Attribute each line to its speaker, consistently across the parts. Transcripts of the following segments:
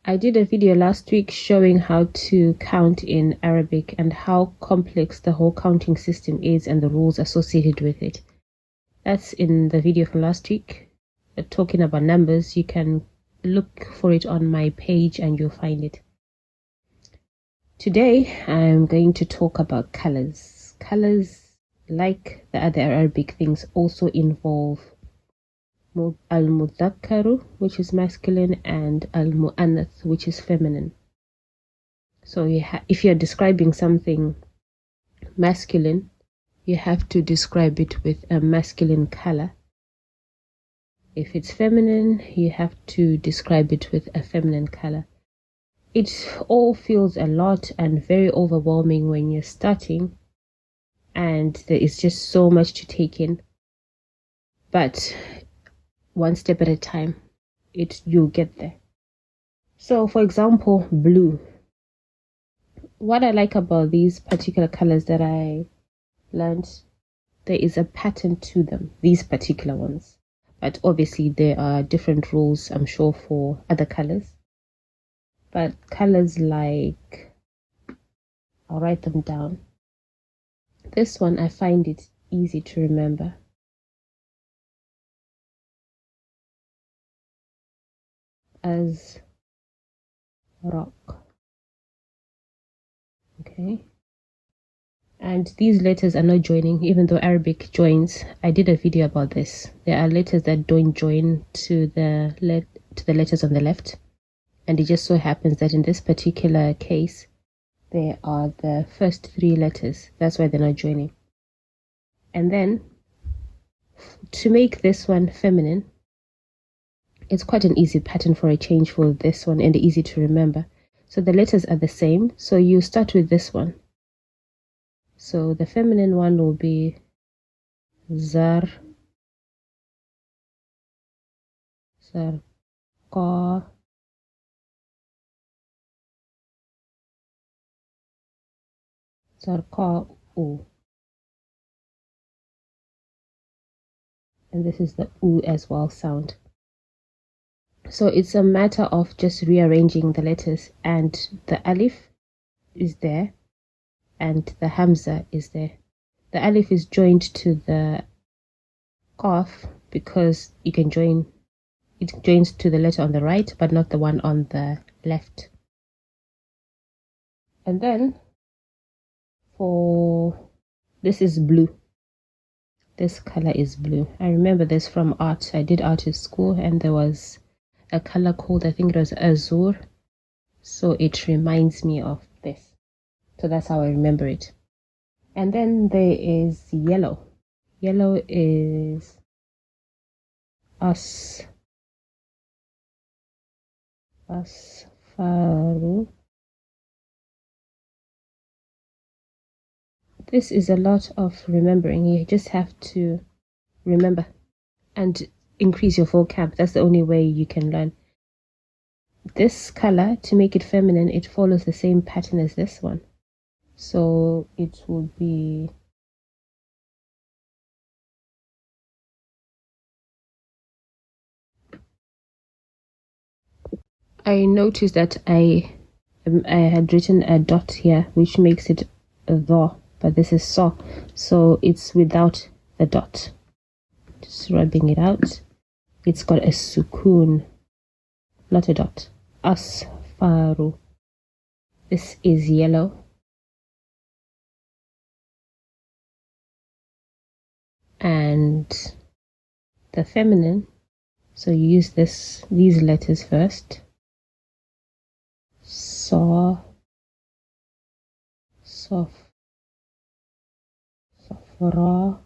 Speaker 1: I did a video last week showing how to count in Arabic and how complex the whole counting system is and the rules associated with it. That's in the video from last week. Talking about numbers, you can look for it on my page and you'll find it. Today, I'm going to talk about colors. Colors, like the other Arabic things, also involve al-mudhakkaru, which is masculine, and al-mu'annath, which is feminine. So if you're describing something masculine, you have to describe it with a masculine color. If it's feminine, you have to describe it with a feminine color. It all feels a lot and very overwhelming when you're starting, and there is just so much to take in. But one step at a time, you'll get there. So, for example, blue. What I like about these particular colors that I learned, there is a pattern to them, these particular ones. But obviously there are different rules, I'm sure, for other colors. But colors like, I'll write them down. This one, I find it easy to remember. As rock. Okay. And these letters are not joining, even though Arabic joins. I did a video about this. There are letters that don't join to the letters on the left. And it just so happens that in this particular case, they are the first three letters. That's why they're not joining. And then, to make this one feminine, it's quite an easy pattern for a change for this one and easy to remember. So the letters are the same. So you start with this one. So the feminine one will be zar, zarqa, zarqa'u. And this is the u as well sound. So it's a matter of just rearranging the letters, and the alif is there and the hamza is there. The alif is joined to the qaf because it joins to the letter on the right but not the one on the left. And then this is blue. This color is blue. I remember this from art. I did art at school and there was a color called, I think it was azure. So it reminds me of this. So that's how I remember it. And then there is yellow. Yellow is asfaru. This is a lot of remembering. You just have to remember and increase your vocab. That's the only way you can learn. This color, to make it feminine, it follows the same pattern as this one. So it will be I noticed that I had written a dot here, which makes it a dha, but this is so it's without the dot. Just rubbing it out. It's got a sukoon, not a dot. Asfaru. This is yellow. And the feminine, so you use these letters first. Sa, saf, safra,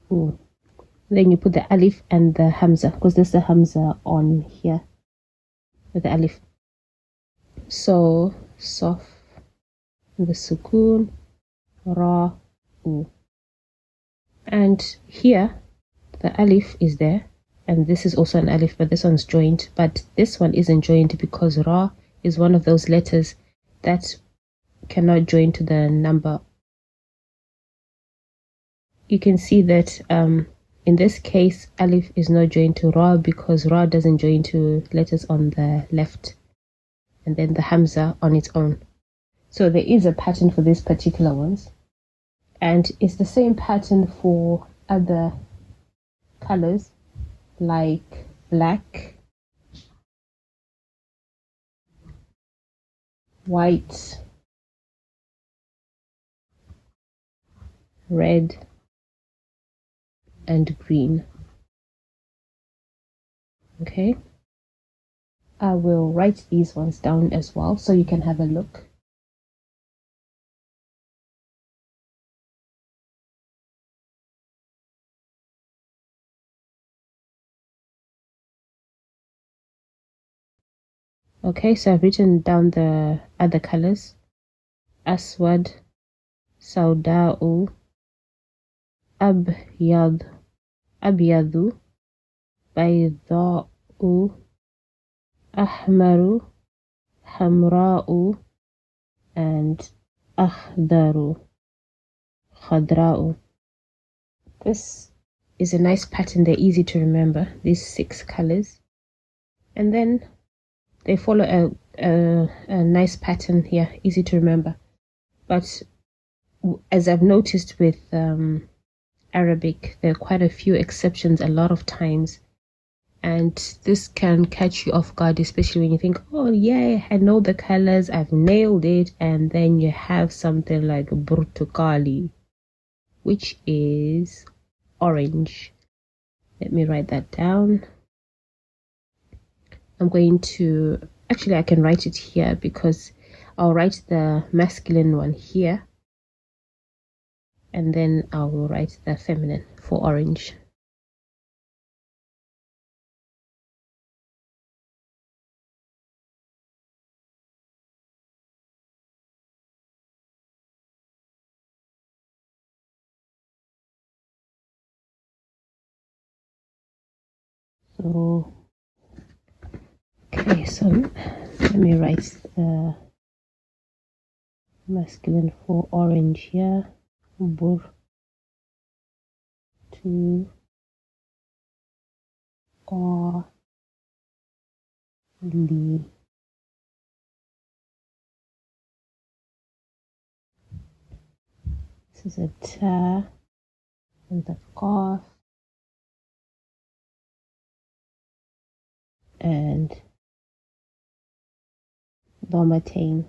Speaker 1: u. Then you put the alif and the hamza, because there's the hamza on here with the alif. So saf, the sukoon, ra, u. And here the alif is there, and this is also an alif, but this one's joined, but this one isn't joined because ra is one of those letters that cannot join to the number. You can see that in this case, alif is not joined to ra because ra doesn't join to letters on the left, and then the hamza on its own. So there is a pattern for these particular ones, and it's the same pattern for other colors like black, white, red, and green. Okay, I will write these ones down as well so you can have a look. Okay, so I've written down the other colors: aswad, sauda'u, abyad, abyadu, bayda'u, ahmaru, hamra'u, and akhdaru, khadra'u. This is a nice pattern. They're easy to remember, these 6 colors. And then they follow a nice pattern here, easy to remember. But as I've noticed with Arabic, there are quite a few exceptions a lot of times. And this can catch you off guard, especially when you think, oh yeah, I know the colors, I've nailed it. And then you have something like burtukali, which is orange. Let me write that down. I'm going to, actually I can write it here because I'll write the masculine one here, and then I will write the feminine for orange. So, okay, so let me write the masculine for orange here. Bur to or li. This is a ta and the qaf and dhammatain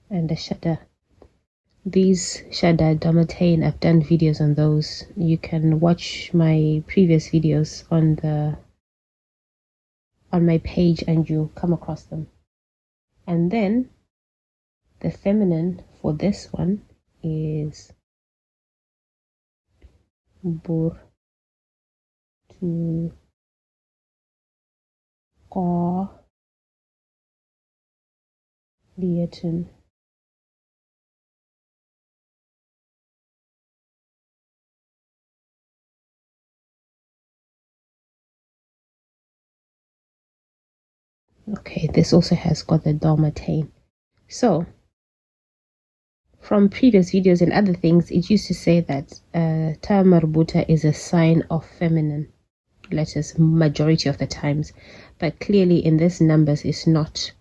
Speaker 1: and the shadda. These shadda, dhammatain, I've done videos on those. You can watch my previous videos on my page and you'll come across them. And then the feminine for this one is bur to qa liyatun. Okay, this also has got the dhammatain. So from previous videos and other things, it used to say that ta marbuta is a sign of feminine letters majority of the times, but clearly in this numbers it's not.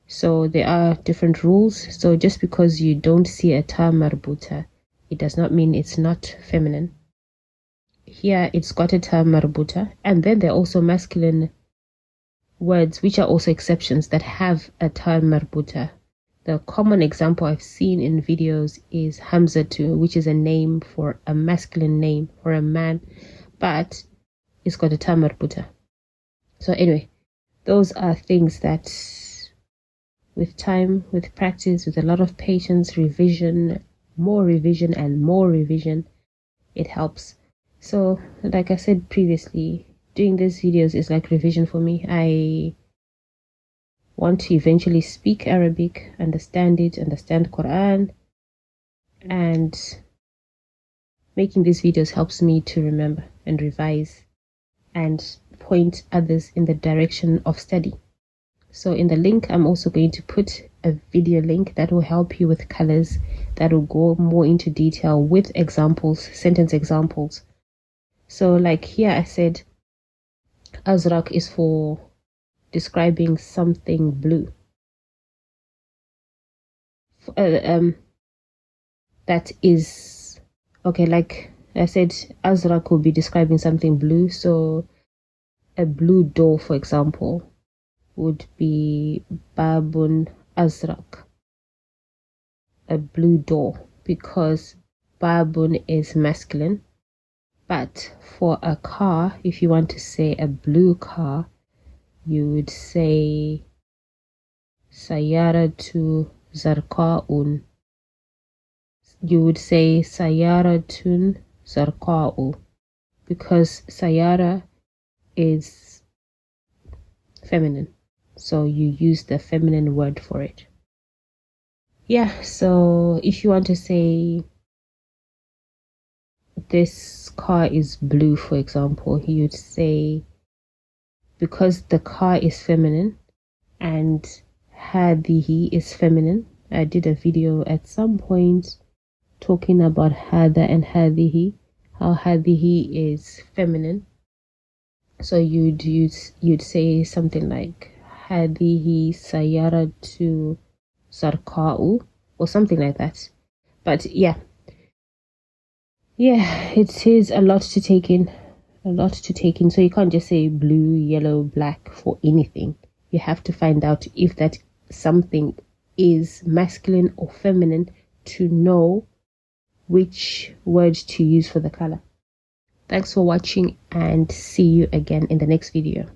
Speaker 1: So there are different rules. So just because you don't see a ta marbuta, it does not mean it's not feminine. Here it's got a ta marbuta, and then there are also masculine words which are also exceptions that have a ta marbuta. The common example I've seen in videos is hamzatu, which is a name for a masculine name for a man, but it's got a ta marbuta. So anyway, those are things that with time, with practice, with a lot of patience, revision, more revision and more revision, it helps. So like I said previously, doing these videos is like revision for me. I want to eventually speak Arabic, understand it, understand Quran, and making these videos helps me to remember and revise and point others in the direction of study. So in the link, I'm also going to put a video link that will help you with colors, that will go more into detail with examples, sentence examples. So like here I said azraq is for describing something blue. That is okay, like I said, azraq will be describing something blue. So a blue door, for example, would be babun azraq, a blue door, because babun is masculine. But for a car, if you want to say a blue car, you would say sayaratu zarqaun. You would say sayaratun zarqa'u, because sayara is feminine, so you use the feminine word for it. Yeah, so if you want to say this car is blue, for example, you'd say, because the car is feminine and hadihi is feminine. I did a video at some point talking about hada and hadihi, how hadihi is feminine. So you'd say something like hadihi sayaratu zarqa'u or something like that. But yeah, it is a lot to take in. So you can't just say blue, yellow, black for anything. You have to find out if that something is masculine or feminine to know which word to use for the color. Thanks for watching, and see you again in the next video.